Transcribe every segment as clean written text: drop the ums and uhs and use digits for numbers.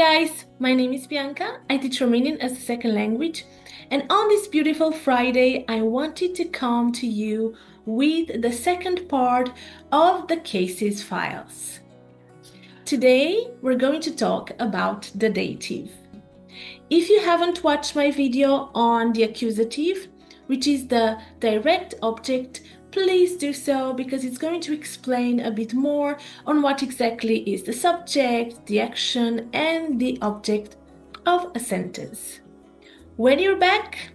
guys, my name is Bianca. I teach Romanian as a second language, and on this beautiful Friday, I wanted to come to you with the second part of the cases files. Today, we're going to talk about the dative. If you haven't watched my video on the accusative, which is the direct object, please do so because it's going to explain a bit more on what exactly is the subject, the action, and the object of a sentence. When you're back,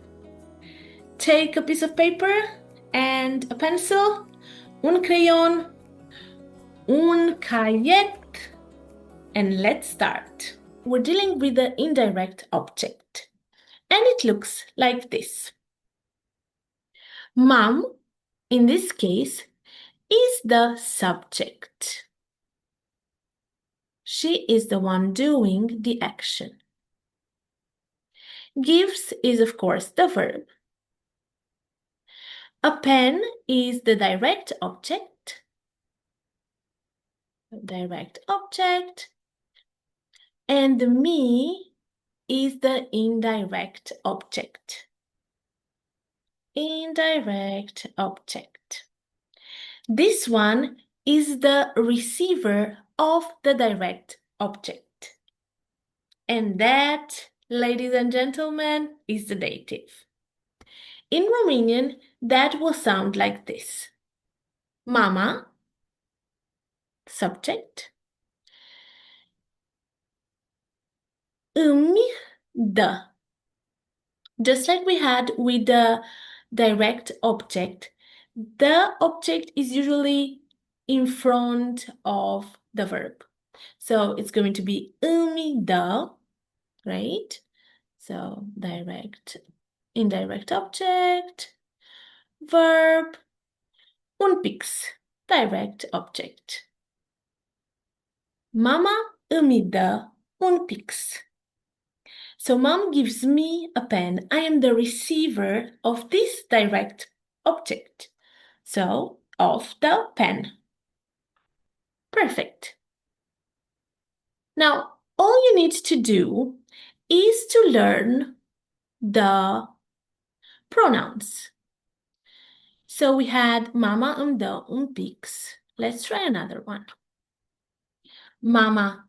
take a piece of paper and a pencil, un crayon, un caiet, and let's start. We're dealing with the indirect object, and it looks like this. Mom, in this case, is the subject. She is the one doing the action. Gives is, of course, the verb. A pen is the direct object. And me is the indirect object. This one is the receiver of the direct object. And that, ladies and gentlemen, is the dative. In Romanian, that will sound like this. Mama, subject, îmi dă. Just like we had with the direct object, the object is usually in front of the verb. So it's going to be îmi dă, right? So indirect object, verb, un pix, direct object. Mama îmi dă un pix. So mom gives me a pen. I am the receiver of this direct object. So, of the pen. Perfect. Now, all you need to do is to learn the pronouns. So we had mama îmi dă un pix. Let's try another one. Mama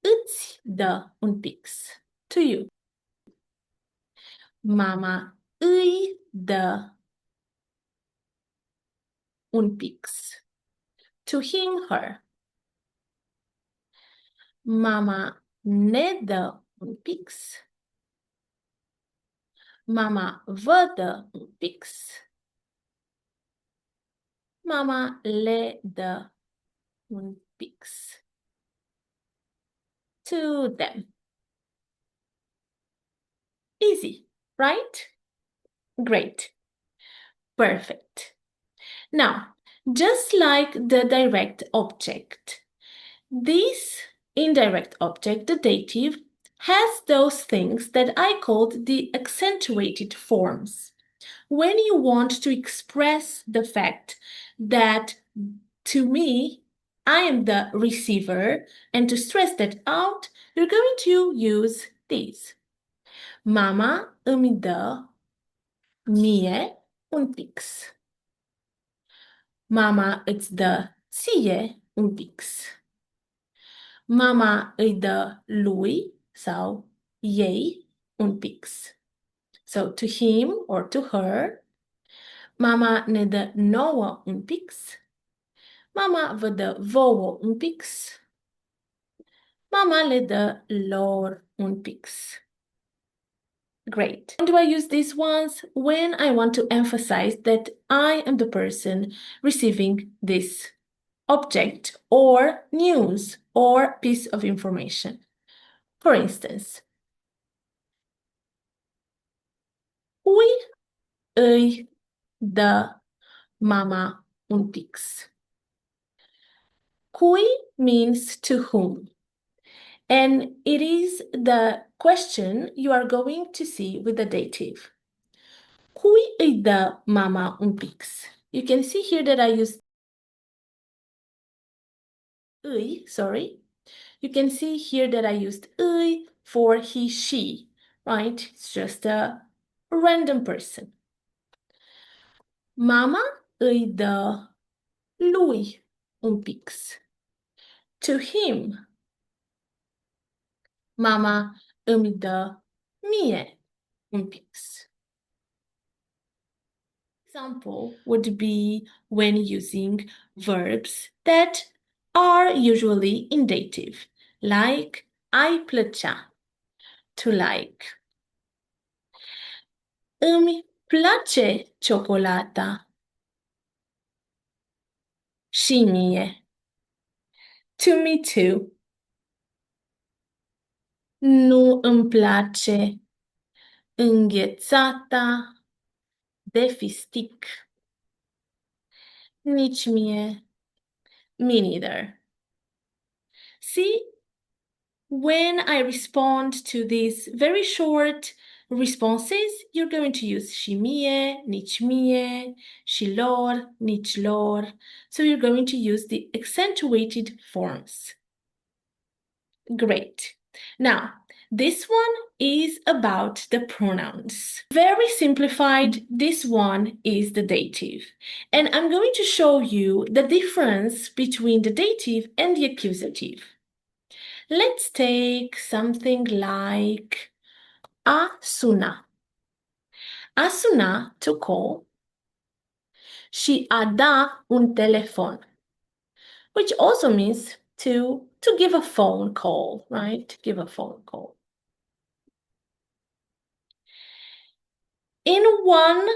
îți dă un pix. To you. Mama îi dă un pix. To him, her. Mama ne dă un pix. Mama vă dă un pix. Mama le dă un pix. To them. Easy, right? Great. Perfect. Now, just like the direct object, this indirect object, the dative, has those things that I called the accentuated forms. When you want to express the fact that to me, I am the receiver, and to stress that out, you're going to use these. Mama îmi dă mie un pix. Mama îți dă ție un pix. Mama îi dă lui sau ei un pix. So to him or to her. Mama ne dă nouă un pix. Mama vă dă vouă un pix. Mama le dă lor un pix. Great. When do I use these ones? When I want to emphasize that I am the person receiving this object or news or piece of information. For instance, cui îi dă mama un pix? Cui means to whom. And it is the question you are going to see with the dative. Cui îi dă mama un pix? You can see here that I use îi, You can see here that I used îi for he, she, right? It's just a random person. Mama îi dă lui un pix. To him. Mama îmi dă mie un pix. Example would be when using verbs that are usually in dative, like ai plăcea, to like. Îmi place ciocolata. Și mie. To me too. Nu îmi place înghețata de fistic. Nici mie. Me neither. See, when I respond to these very short responses, you're going to use și mie, nici mie, și lor, nici lor. So you're going to use the accentuated forms. Great. Now, this one is about the pronouns. Very simplified, this one is the dative. And I'm going to show you the difference between the dative and the accusative. Let's take something like a suna. A suna, to call. Și a da un telefon, which also means to give a phone call, right? To give a phone call. In one,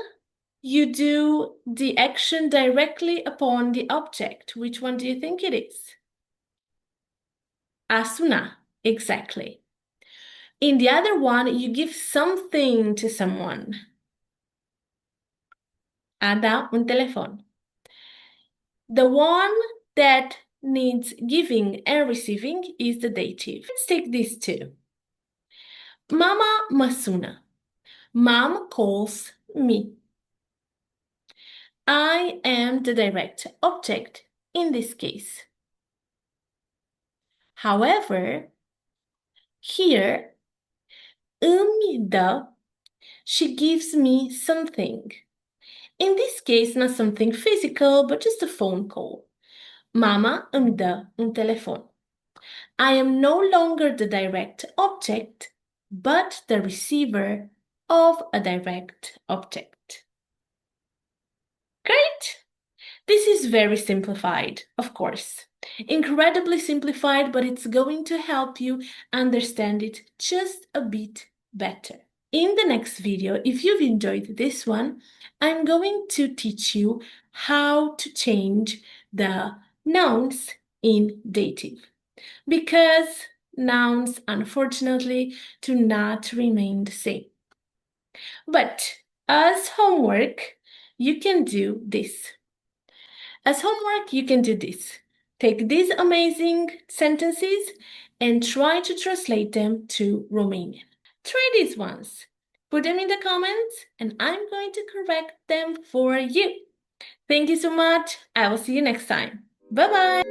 you do the action directly upon the object. Which one do you think it is? A suna, exactly. In the other one, you give something to someone. A da un telefon. The one that needs giving and receiving is the dative. Let's take these two. Mama mă sună. Mom calls me. I am the direct object in this case. However, here, îmi dă, she gives me something. In this case, not something physical, but just a phone call. Mama îmi dă un telefon. I am no longer the direct object, but the receiver of a direct object. Great! This is very simplified, of course. Incredibly simplified, but it's going to help you understand it just a bit better. In the next video, if you've enjoyed this one, I'm going to teach you how to change the nouns in dative, because nouns, unfortunately, do not remain the same. But as homework, you can do this. As homework, you can do this. Take these amazing sentences and try to translate them to Romanian. Try these ones. Put them in the comments and I'm going to correct them for you. Thank you so much. I will see you next time. Bye-bye.